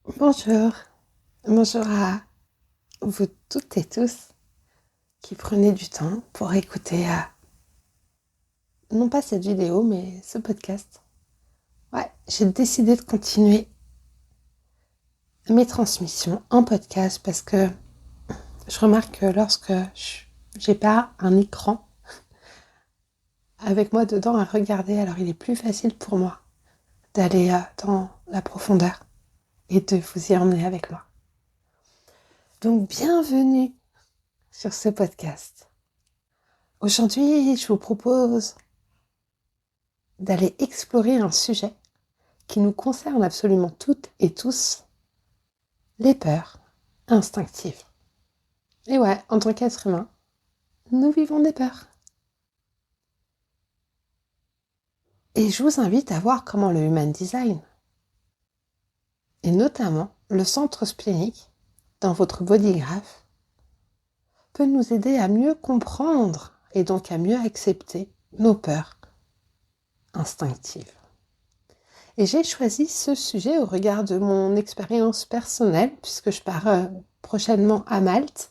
Bonjour, bonjour à vous toutes et tous qui prenez du temps pour écouter, non pas cette vidéo, mais ce podcast. Ouais, j'ai décidé de continuer mes transmissions en podcast parce que je remarque que lorsque j'ai pas un écran avec moi dedans à regarder, alors il est plus facile pour moi d'aller dans la profondeur et de vous y emmener avec moi. Donc bienvenue sur ce podcast. Aujourd'hui, je vous propose d'aller explorer un sujet qui nous concerne absolument toutes et tous, les peurs instinctives. Et ouais, en tant qu'être humain, nous vivons des peurs. Et je vous invite à voir comment le Human Design, et notamment le centre splénique dans votre body graph, peut nous aider à mieux comprendre et donc à mieux accepter nos peurs instinctives. Et j'ai choisi ce sujet au regard de mon expérience personnelle, puisque je pars prochainement à Malte.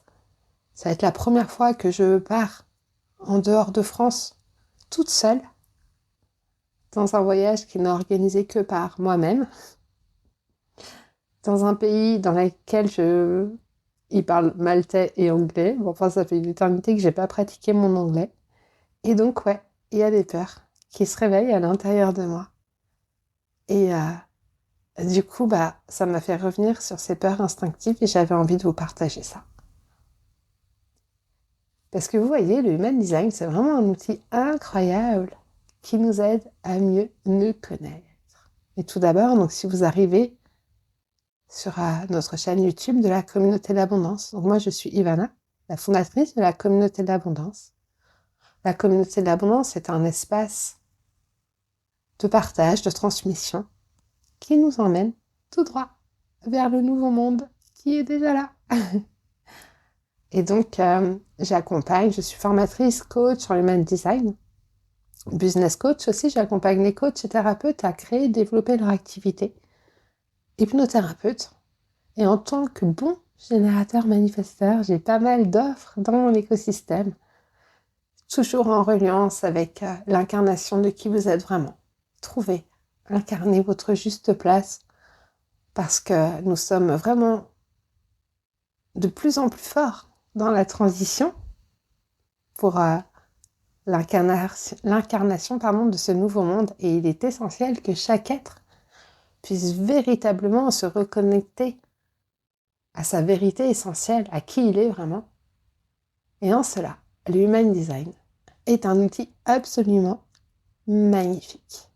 Ça va être la première fois que je pars en dehors de France, toute seule, dans un voyage qui n'est organisé que par moi-même, dans un pays dans lequel il parle maltais et anglais. Bon, enfin, ça fait une éternité que j'ai pas pratiqué mon anglais. Et donc, ouais, il y a des peurs qui se réveillent à l'intérieur de moi. Et du coup, ça m'a fait revenir sur ces peurs instinctives et j'avais envie de vous partager ça. Parce que vous voyez, le Human Design, c'est vraiment un outil incroyable qui nous aide à mieux nous connaître. Et tout d'abord, donc si vous arrivez sur notre chaîne YouTube de la communauté d'abondance, donc moi je suis Ivana, la fondatrice de la communauté d'abondance. La communauté d'abondance est un espace de partage, de transmission qui nous emmène tout droit vers le nouveau monde qui est déjà là. Et donc, j'accompagne, je suis formatrice, coach en Human Design, business coach aussi, j'accompagne les coachs et thérapeutes à créer et développer leur activité. Hypnothérapeute. Et en tant que bon générateur manifesteur, j'ai pas mal d'offres dans mon écosystème, toujours en reliance avec l'incarnation de qui vous êtes vraiment. Trouvez, incarnez votre juste place, parce que nous sommes vraiment de plus en plus forts dans la transition pour l'incarnation de ce nouveau monde, et il est essentiel que chaque être puisse véritablement se reconnecter à sa vérité essentielle, à qui il est vraiment. Et en cela, le Human Design est un outil absolument magnifique.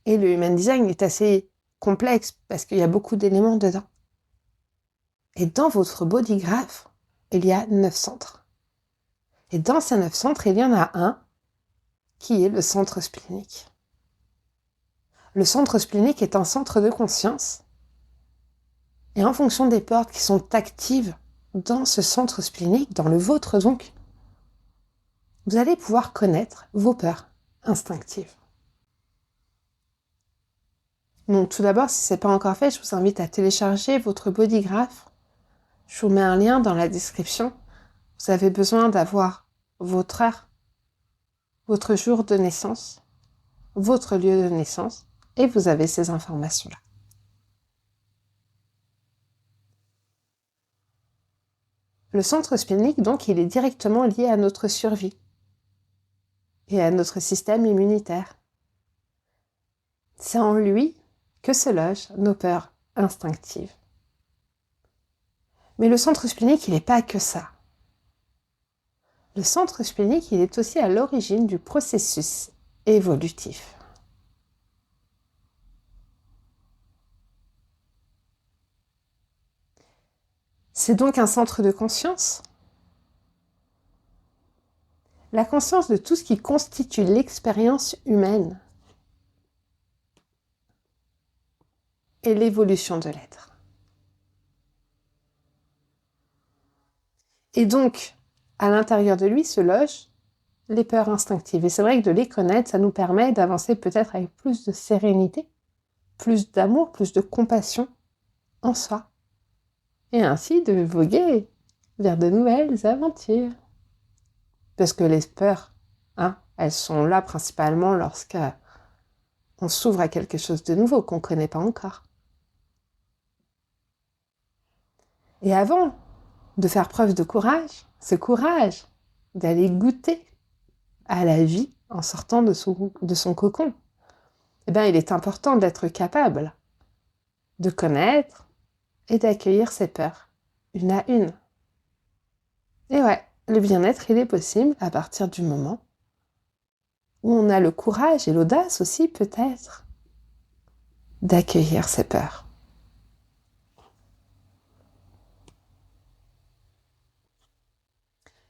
Et le Human Design est assez complexe parce qu'il y a beaucoup d'éléments dedans. Et dans votre body graph, il y a 9 centres. Et dans ces 9 centres, il y en a un qui est le centre splénique. Le centre splénique est un centre de conscience. Et en fonction des portes qui sont actives dans ce centre splénique, dans le vôtre donc, vous allez pouvoir connaître vos peurs instinctives. Donc tout d'abord, si ce n'est pas encore fait, je vous invite à télécharger votre body graph. Je vous mets un lien dans la description. Vous avez besoin d'avoir votre heure, votre jour de naissance, votre lieu de naissance, et vous avez ces informations-là. Le centre splénique, donc, il est directement lié à notre survie et à notre système immunitaire. C'est en lui que se logent nos peurs instinctives. Mais le centre splénique, il n'est pas que ça. Le centre splénique, il est aussi à l'origine du processus évolutif. C'est donc un centre de conscience. La conscience de tout ce qui constitue l'expérience humaine et l'évolution de l'être. Et donc, à l'intérieur de lui se logent les peurs instinctives. Et c'est vrai que de les connaître, ça nous permet d'avancer peut-être avec plus de sérénité plus d'amour, plus de compassion en soi. Et ainsi de voguer vers de nouvelles aventures. Parce que les peurs, elles sont là principalement lorsqu'on s'ouvre à quelque chose de nouveau qu'on ne connaît pas encore. Et avant de faire preuve de courage, ce courage d'aller goûter à la vie en sortant de son cocon, il est important d'être capable de connaître et d'accueillir ses peurs, une à une. Et ouais, le bien-être, il est possible à partir du moment où on a le courage et l'audace aussi, peut-être, d'accueillir ses peurs.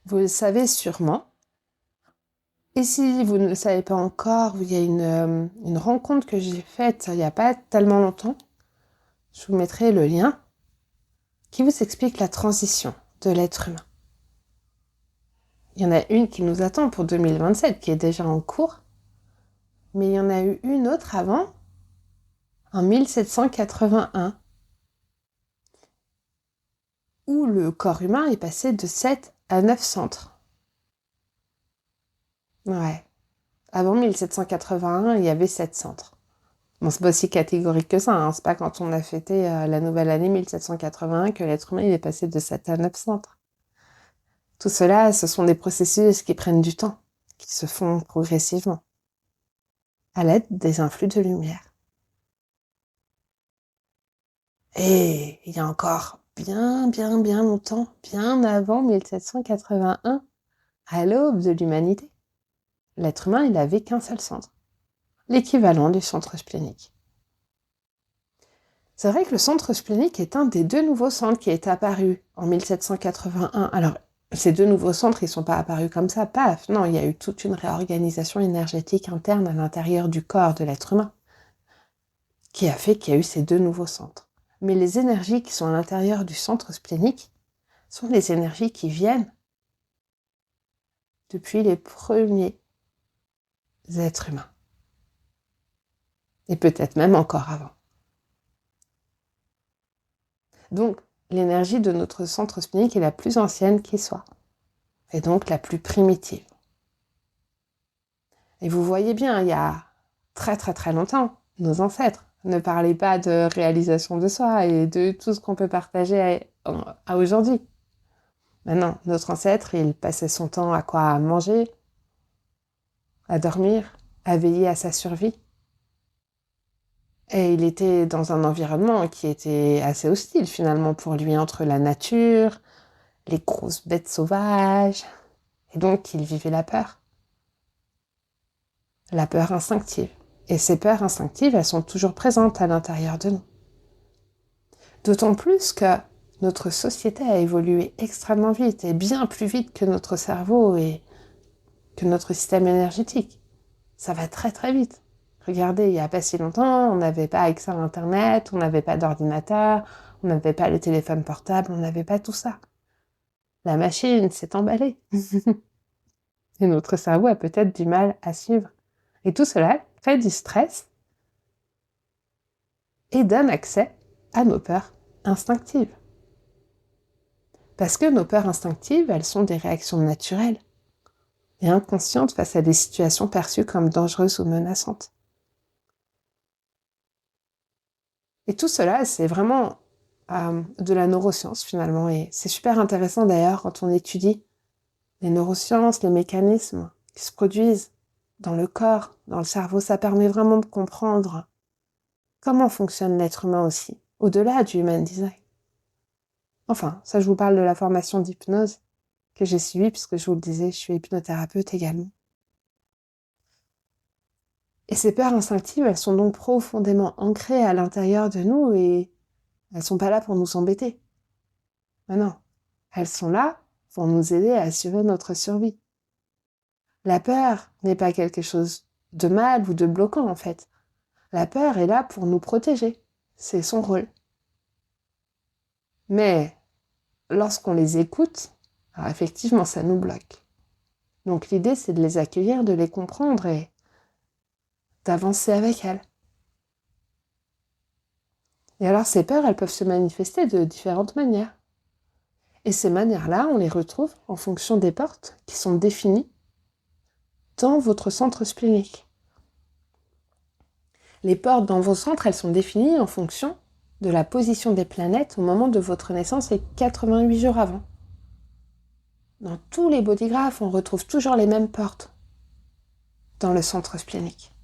Vous le savez sûrement. Et si vous ne le savez pas encore, il y a une rencontre que j'ai faite il n'y a pas tellement longtemps. Je vous mettrai le lien qui vous explique la transition de l'être humain. Il y en a une qui nous attend pour 2027, qui est déjà en cours. Mais il y en a eu une autre avant, en 1781, où le corps humain est passé de 7 à 9 centres. Ouais. Avant 1781, il y avait 7 centres. Bon, c'est pas aussi catégorique que ça, C'est pas quand on a fêté la nouvelle année 1781 que l'être humain il est passé de 7 à 9 centres. Tout cela, ce sont des processus qui prennent du temps, qui se font progressivement, à l'aide des influx de lumière. Et il y a encore bien longtemps, bien avant 1781, à l'aube de l'humanité, l'être humain, il n'avait qu'un seul centre, l'équivalent du centre splénique. C'est vrai que le centre splénique est un des 2 nouveaux centres qui est apparu en 1781. Alors, ces 2 nouveaux centres, ils ne sont pas apparus comme ça, paf. Non, il y a eu toute une réorganisation énergétique interne à l'intérieur du corps de l'être humain qui a fait qu'il y a eu ces 2 nouveaux centres. Mais les énergies qui sont à l'intérieur du centre splénique sont les énergies qui viennent depuis les premiers êtres humains. Et peut-être même encore avant. Donc, l'énergie de notre centre splénique est la plus ancienne qui soit. Et donc la plus primitive. Et vous voyez bien, il y a très longtemps, nos ancêtres ne parlaient pas de réalisation de soi et de tout ce qu'on peut partager à aujourd'hui. Maintenant, notre ancêtre, il passait son temps à quoi? À manger, à dormir, à veiller à sa survie. Et il était dans un environnement qui était assez hostile finalement pour lui, entre la nature, les grosses bêtes sauvages. Et donc, il vivait la peur. La peur instinctive. Et ces peurs instinctives, elles sont toujours présentes à l'intérieur de nous. D'autant plus que notre société a évolué extrêmement vite, et bien plus vite que notre cerveau et que notre système énergétique. Ça va très vite. Regardez, il n'y a pas si longtemps, on n'avait pas accès à Internet, on n'avait pas d'ordinateur, on n'avait pas le téléphone portable, on n'avait pas tout ça. La machine s'est emballée. Et notre cerveau a peut-être du mal à suivre. Et tout cela crée du stress et donne accès à nos peurs instinctives. Parce que nos peurs instinctives, elles sont des réactions naturelles et inconscientes face à des situations perçues comme dangereuses ou menaçantes. Et tout cela, c'est vraiment de la neuroscience finalement. Et c'est super intéressant d'ailleurs quand on étudie les neurosciences, les mécanismes qui se produisent dans le corps, dans le cerveau. Ça permet vraiment de comprendre comment fonctionne l'être humain aussi, au-delà du human design. Enfin, ça je vous parle de la formation d'hypnose que j'ai suivie, puisque je vous le disais, je suis hypnothérapeute également. Et ces peurs instinctives, elles sont donc profondément ancrées à l'intérieur de nous et elles sont pas là pour nous embêter. Mais non, elles sont là pour nous aider à assurer notre survie. La peur n'est pas quelque chose de mal ou de bloquant en fait. La peur est là pour nous protéger. C'est son rôle. Mais lorsqu'on les écoute, alors effectivement, ça nous bloque. Donc l'idée, c'est de les accueillir, de les comprendre et d'avancer avec elles. Et alors ces peurs, elles peuvent se manifester de différentes manières. Et ces manières-là, on les retrouve en fonction des portes qui sont définies dans votre centre splénique. Les portes dans vos centres, elles sont définies en fonction de la position des planètes au moment de votre naissance et 88 jours avant. Dans tous les bodygraphes, on retrouve toujours les mêmes portes dans le centre splénique.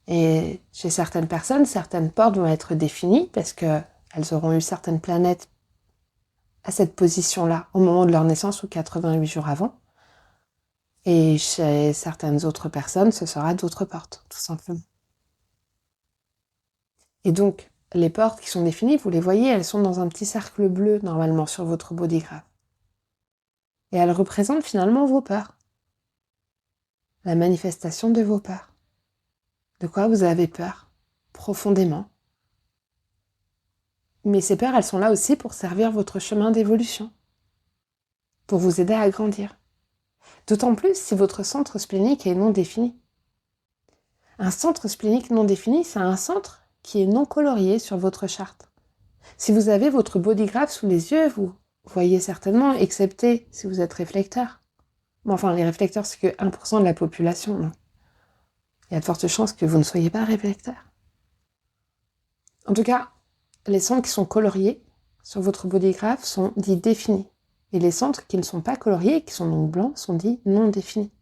Et chez certaines personnes, certaines portes vont être définies parce qu'elles auront eu certaines planètes à cette position-là au moment de leur naissance ou 88 jours avant. Et chez certaines autres personnes, ce sera d'autres portes, tout simplement. Et donc, les portes qui sont définies, vous les voyez, elles sont dans un petit cercle bleu, normalement, sur votre bodygraph. Et elles représentent finalement vos peurs. La manifestation de vos peurs. De quoi vous avez peur, profondément. Mais ces peurs, elles sont là aussi pour servir votre chemin d'évolution. Pour vous aider à grandir. D'autant plus si votre centre splénique est non défini. Un centre splénique non défini, c'est un centre qui est non colorié sur votre charte. Si vous avez votre bodygraph sous les yeux, vous voyez certainement, excepté si vous êtes réflecteur. Bon, enfin, les réflecteurs, c'est que 1% de la population. Donc. Il y a de fortes chances que vous ne soyez pas réflecteur. En tout cas, les centres qui sont coloriés sur votre bodygraph sont dits définis. Et les centres qui ne sont pas coloriés, qui sont donc blancs, sont dits non définis.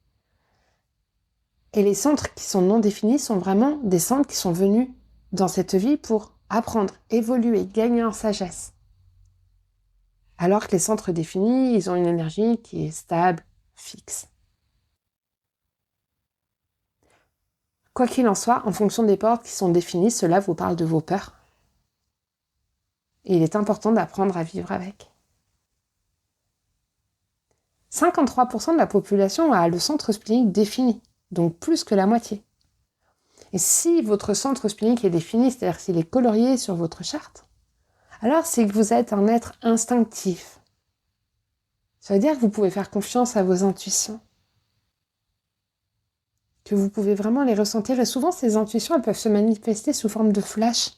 Et les centres qui sont non définis sont vraiment des centres qui sont venus dans cette vie pour apprendre, évoluer, gagner en sagesse. Alors que les centres définis, ils ont une énergie qui est stable, fixe. Quoi qu'il en soit, en fonction des portes qui sont définies, cela vous parle de vos peurs. Et il est important d'apprendre à vivre avec. 53% de la population a le centre splénique défini, donc plus que la moitié. Et si votre centre splénique est défini, c'est-à-dire s'il est colorié sur votre charte, alors c'est que vous êtes un être instinctif. Ça veut dire que vous pouvez faire confiance à vos intuitions. Que vous pouvez vraiment les ressentir. Et souvent, ces intuitions, elles peuvent se manifester sous forme de flash.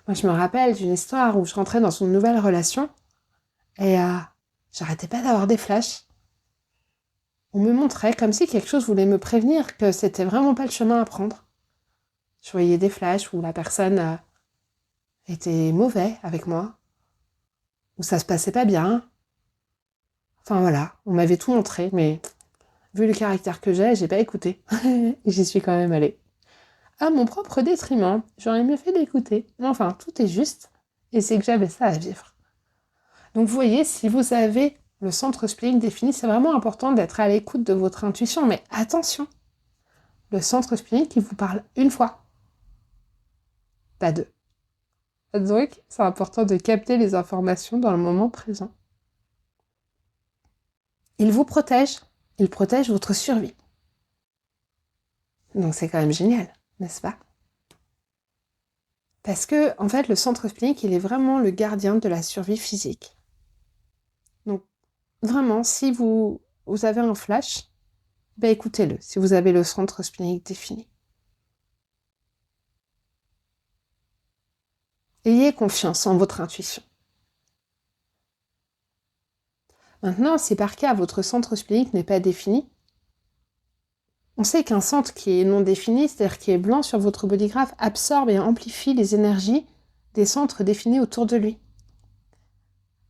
Moi, je me rappelle d'une histoire où je rentrais dans une nouvelle relation et j'arrêtais pas d'avoir des flashs. On me montrait comme si quelque chose voulait me prévenir que c'était vraiment pas le chemin à prendre. Je voyais des flashs où la personne était mauvaise avec moi, où ça se passait pas bien. Enfin voilà, on m'avait tout montré, mais vu le caractère que j'ai pas écouté. Et j'y suis quand même allée. À mon propre détriment, j'aurais mieux fait d'écouter. Mais enfin, tout est juste, et c'est que j'avais ça à vivre. Donc vous voyez, si vous avez le centre splénique défini, c'est vraiment important d'être à l'écoute de votre intuition. Mais attention, le centre splénique, il vous parle une fois, pas deux. Donc, c'est important de capter les informations dans le moment présent. Il vous protège, il protège votre survie. Donc c'est quand même génial, n'est-ce pas? Parce que, en fait, le centre splénique, il est vraiment le gardien de la survie physique. Donc, vraiment, si vous avez un flash, ben écoutez-le, si vous avez le centre splénique défini. Ayez confiance en votre intuition. Maintenant, si par cas votre centre splénique n'est pas défini, on sait qu'un centre qui est non défini, c'est-à-dire qui est blanc sur votre bodygraph, absorbe et amplifie les énergies des centres définis autour de lui.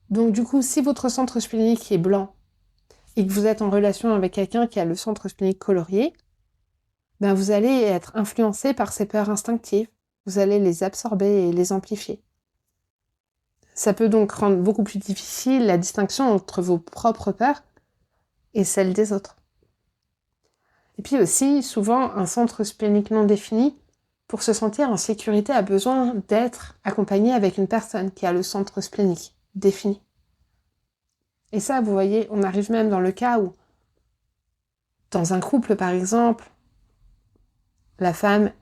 Donc du coup, si votre centre splénique est blanc et que vous êtes en relation avec quelqu'un qui a le centre splénique colorié, ben vous allez être influencé par ces peurs instinctives. Vous allez les absorber et les amplifier. Ça peut donc rendre beaucoup plus difficile la distinction entre vos propres peurs et celles des autres. Et puis aussi, souvent, un centre splénique non défini, pour se sentir en sécurité, a besoin d'être accompagné avec une personne qui a le centre splénique défini. Et ça, vous voyez, on arrive même dans le cas où, dans un couple par exemple, la femme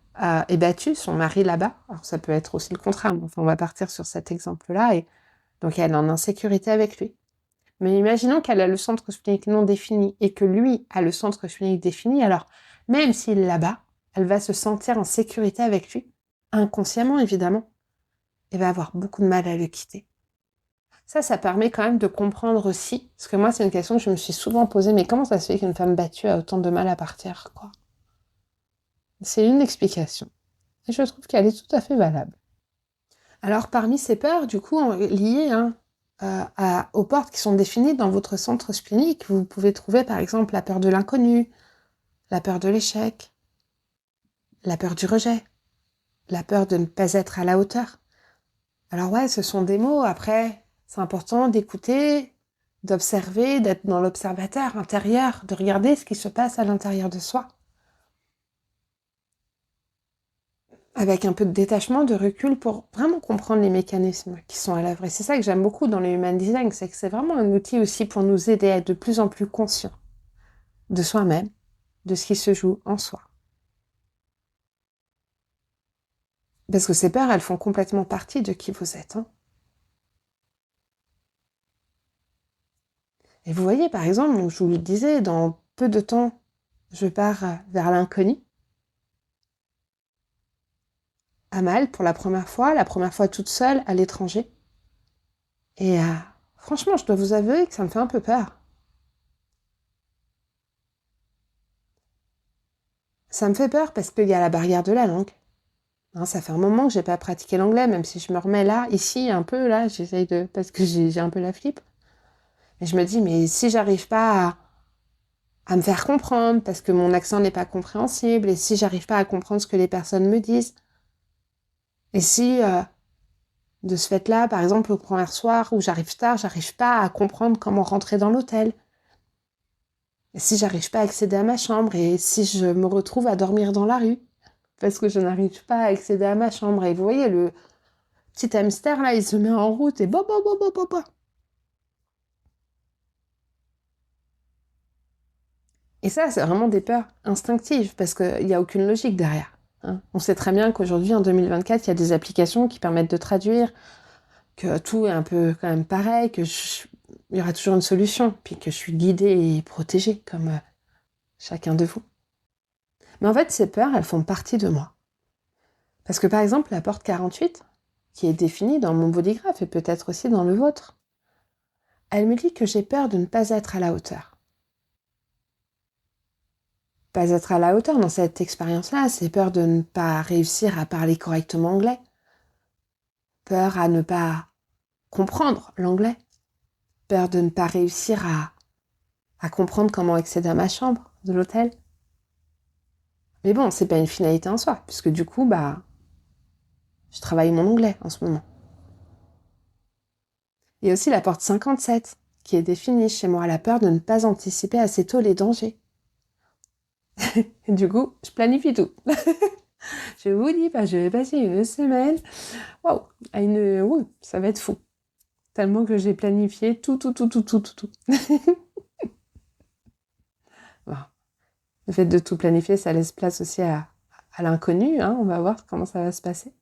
est battue, son mari là-bas, alors ça peut être aussi le contraire, mais enfin, on va partir sur cet exemple-là, et donc elle est en insécurité avec lui. Mais imaginons qu'elle a le centre splénique non défini et que lui a le centre splénique défini, alors même s'il la bat, elle va se sentir en sécurité avec lui, inconsciemment évidemment, et va avoir beaucoup de mal à le quitter. Ça permet quand même de comprendre aussi, parce que moi, c'est une question que je me suis souvent posée, mais comment ça se fait qu'une femme battue a autant de mal à partir, quoi? C'est une explication. Et je trouve qu'elle est tout à fait valable. Alors, parmi ces peurs, du coup, liées aux portes qui sont définies dans votre centre splénique, vous pouvez trouver, par exemple, la peur de l'inconnu, la peur de l'échec, la peur du rejet, la peur de ne pas être à la hauteur. Alors ouais, ce sont des mots, après, c'est important d'écouter, d'observer, d'être dans l'observateur intérieur, de regarder ce qui se passe à l'intérieur de soi. Avec un peu de détachement, de recul pour vraiment comprendre les mécanismes qui sont à l'œuvre. Et c'est ça que j'aime beaucoup dans le Human Design, c'est que c'est vraiment un outil aussi pour nous aider à être de plus en plus conscients de soi-même, de ce qui se joue en soi. Parce que ces peurs, elles font complètement partie de qui vous êtes. Et vous voyez, par exemple, je vous le disais, dans peu de temps, je pars vers l'inconnu, à Malte pour la première fois toute seule à l'étranger. Et franchement, je dois vous avouer que ça me fait un peu peur. Ça me fait peur parce qu'il y a la barrière de la langue. Ça fait un moment que j'ai pas pratiqué l'anglais, même si je me remets là, ici, un peu, là, j'essaye de... parce que j'ai un peu la flip. Et je me dis, mais si j'arrive pas à me faire comprendre, parce que mon accent n'est pas compréhensible, et si j'arrive pas à comprendre ce que les personnes me disent, et si, de ce fait-là, par exemple, au premier soir où j'arrive tard, j'arrive pas à comprendre comment rentrer dans l'hôtel, et si j'arrive pas à accéder à ma chambre, et si je me retrouve à dormir dans la rue, parce que je n'arrive pas à accéder à ma chambre, et vous voyez, le petit hamster, là, il se met en route, et bo, bo, bo, bo, bo, bo. Et ça, c'est vraiment des peurs instinctives, parce qu'il n'y a aucune logique derrière. On sait très bien qu'aujourd'hui, en 2024, il y a des applications qui permettent de traduire, que tout est un peu quand même pareil, il y aura toujours une solution, puis que je suis guidée et protégée, comme chacun de vous. Mais en fait, ces peurs, elles font partie de moi. Parce que par exemple, la porte 48, qui est définie dans mon bodygraph et peut-être aussi dans le vôtre, elle me dit que j'ai peur de ne pas être à la hauteur. Pas être à la hauteur dans cette expérience-là, c'est peur de ne pas réussir à parler correctement anglais, peur à ne pas comprendre l'anglais, peur de ne pas réussir à comprendre comment accéder à ma chambre de l'hôtel. Mais bon, c'est pas une finalité en soi, puisque du coup, je travaille mon anglais en ce moment. Il y a aussi la porte 57, qui est définie chez moi, la peur de ne pas anticiper assez tôt les dangers. Et du coup, je planifie tout. Je vous dis, je vais passer une semaine, ça va être fou. Tellement que j'ai planifié tout. Bon. Le fait de tout planifier, ça laisse place aussi à l'inconnu, on va voir comment ça va se passer.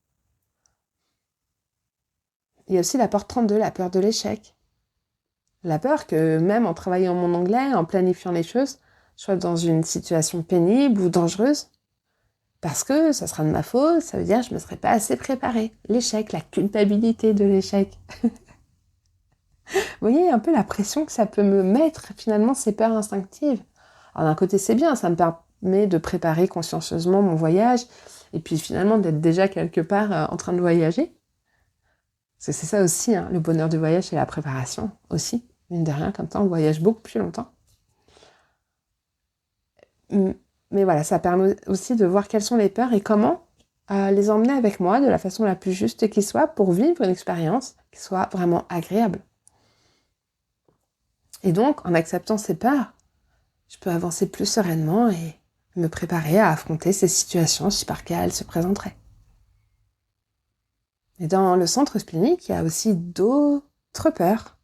Il y a aussi la porte 32, la peur de l'échec. La peur que même en travaillant mon anglais, en planifiant les choses, je sois dans une situation pénible ou dangereuse. Parce que ça sera de ma faute, ça veut dire que je ne me serais pas assez préparée. L'échec, la culpabilité de l'échec. Vous voyez un peu la pression que ça peut me mettre, finalement, ces peurs instinctives. Alors d'un côté, c'est bien, ça me permet de préparer consciencieusement mon voyage, et puis finalement d'être déjà quelque part en train de voyager. Parce que c'est ça aussi, le bonheur du voyage, c'est la préparation aussi. Mine de rien, comme ça, on voyage beaucoup plus longtemps. Mais voilà, ça permet aussi de voir quelles sont les peurs et comment les emmener avec moi de la façon la plus juste qui soit pour vivre une expérience qui soit vraiment agréable. Et donc, en acceptant ces peurs, je peux avancer plus sereinement et me préparer à affronter ces situations si par cas elles se présenteraient. Et dans le centre splénique, il y a aussi d'autres peurs.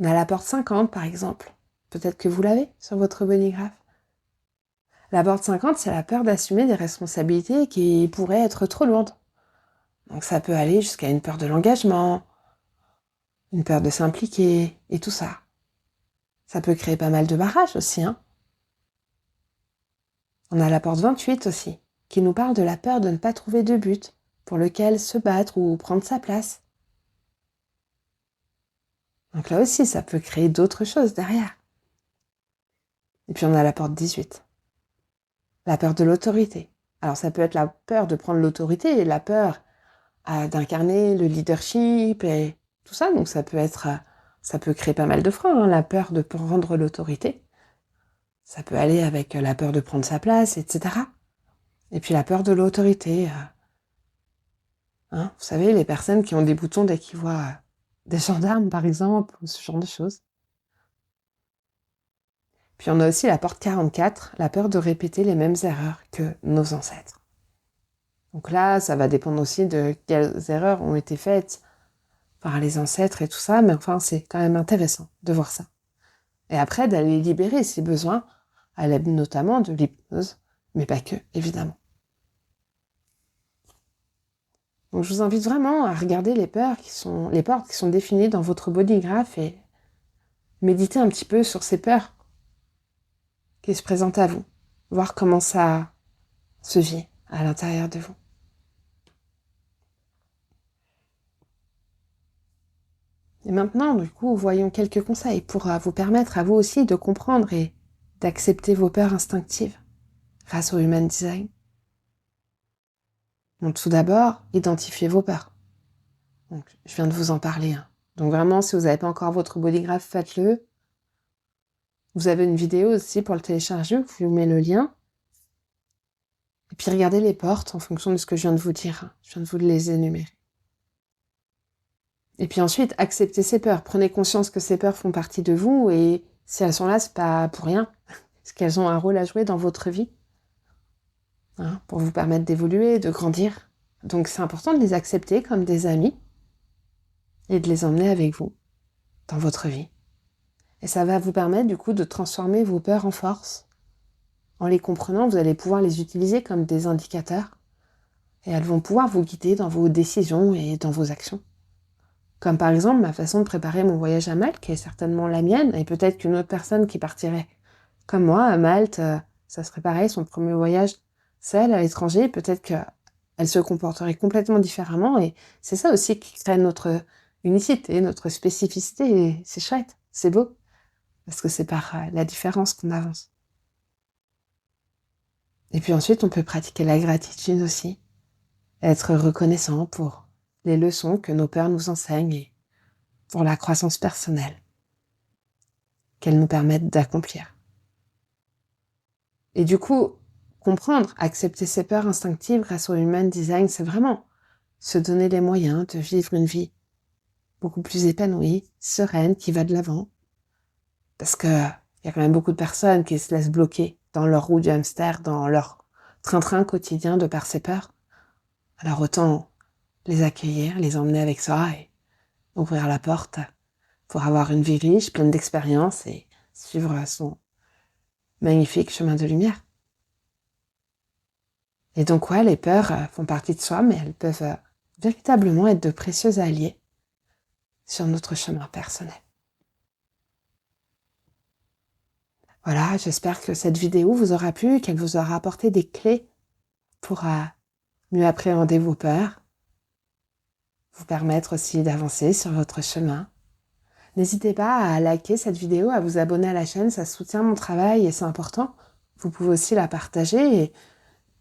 On a la porte 50, par exemple. Peut-être que vous l'avez sur votre bodygraph. La porte 50, c'est la peur d'assumer des responsabilités qui pourraient être trop lourdes. Donc ça peut aller jusqu'à une peur de l'engagement, une peur de s'impliquer, et tout ça. Ça peut créer pas mal de barrages aussi, On a la porte 28 aussi, qui nous parle de la peur de ne pas trouver de but, pour lequel se battre ou prendre sa place. Donc là aussi, ça peut créer d'autres choses derrière. Et puis on a la porte 18. La peur de l'autorité. Alors ça peut être la peur de prendre l'autorité et la peur d'incarner le leadership et tout ça. Donc ça peut créer pas mal de freins, hein, la peur de prendre l'autorité. Ça peut aller avec la peur de prendre sa place, etc. Et puis la peur de l'autorité. Hein, vous savez, les personnes qui ont des boutons dès qu'ils voient des gendarmes, par exemple, ou ce genre de choses. Puis on a aussi la porte 44, la peur de répéter les mêmes erreurs que nos ancêtres. Donc là, ça va dépendre aussi de quelles erreurs ont été faites par les ancêtres et tout ça, mais enfin, c'est quand même intéressant de voir ça. Et après, d'aller libérer si besoin, à l'aide notamment de l'hypnose, mais pas que, évidemment. Donc je vous invite vraiment à regarder les portes qui sont définies dans votre bodygraph et méditer un petit peu sur ces peurs qui se présentent à vous, voir comment ça se vit à l'intérieur de vous. Et maintenant, du coup, voyons quelques conseils pour vous permettre à vous aussi de comprendre et d'accepter vos peurs instinctives grâce au Human Design. Donc tout d'abord, identifiez vos peurs. Donc, je viens de vous en parler. Hein. Donc vraiment, si vous n'avez pas encore votre bodygraph, faites-le. Vous avez une vidéo aussi pour le télécharger, je vous mets le lien. Et puis regardez les portes en fonction de ce que je viens de vous dire. Hein. Je viens de vous les énumérer. Et puis ensuite, acceptez ces peurs. Prenez conscience que ces peurs font partie de vous et si elles sont là, c'est pas pour rien. Parce qu'elles ont un rôle à jouer dans votre vie. Hein, pour vous permettre d'évoluer, de grandir. Donc c'est important de les accepter comme des amis et de les emmener avec vous dans votre vie. Et ça va vous permettre du coup de transformer vos peurs en force. En les comprenant, vous allez pouvoir les utiliser comme des indicateurs et elles vont pouvoir vous guider dans vos décisions et dans vos actions. Comme par exemple ma façon de préparer mon voyage à Malte, qui est certainement la mienne, et peut-être qu'une autre personne qui partirait comme moi à Malte, ça serait pareil, son premier voyage seul à l'étranger, peut-être qu'elle se comporterait complètement différemment, et c'est ça aussi qui crée notre unicité, notre spécificité, et c'est chouette, c'est beau, parce que c'est par la différence qu'on avance. Et puis ensuite, on peut pratiquer la gratitude aussi, être reconnaissant pour les leçons que nos pères nous enseignent et pour la croissance personnelle qu'elles nous permettent d'accomplir. Et du coup, comprendre, accepter ses peurs instinctives grâce au Human Design, c'est vraiment se donner les moyens de vivre une vie beaucoup plus épanouie, sereine, qui va de l'avant. Parce que y a quand même beaucoup de personnes qui se laissent bloquer dans leur roue du hamster, dans leur train-train quotidien de par ces peurs. Alors autant les accueillir, les emmener avec soi et ouvrir la porte pour avoir une vie riche, pleine d'expériences et suivre son magnifique chemin de lumière. Et donc ouais, les peurs font partie de soi, mais elles peuvent véritablement être de précieux alliés sur notre chemin personnel. Voilà, j'espère que cette vidéo vous aura plu, qu'elle vous aura apporté des clés pour mieux appréhender vos peurs, vous permettre aussi d'avancer sur votre chemin. N'hésitez pas à liker cette vidéo, à vous abonner à la chaîne, ça soutient mon travail et c'est important. Vous pouvez aussi la partager et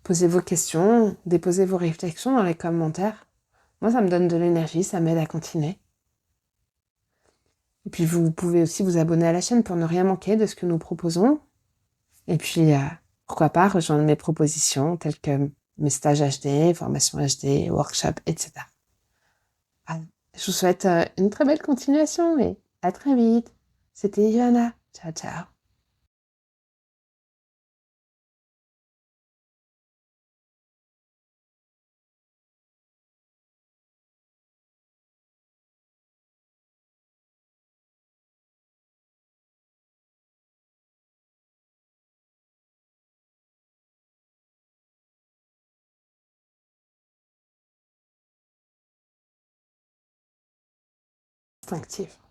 poser vos questions, déposer vos réflexions dans les commentaires. Moi, ça me donne de l'énergie, ça m'aide à continuer. Et puis, vous pouvez aussi vous abonner à la chaîne pour ne rien manquer de ce que nous proposons. Et puis, pourquoi pas rejoindre mes propositions telles que mes stages HD, formations HD, workshops, etc. Voilà. Je vous souhaite une très belle continuation et à très vite. C'était Johanna. Ciao, ciao. Instinctive.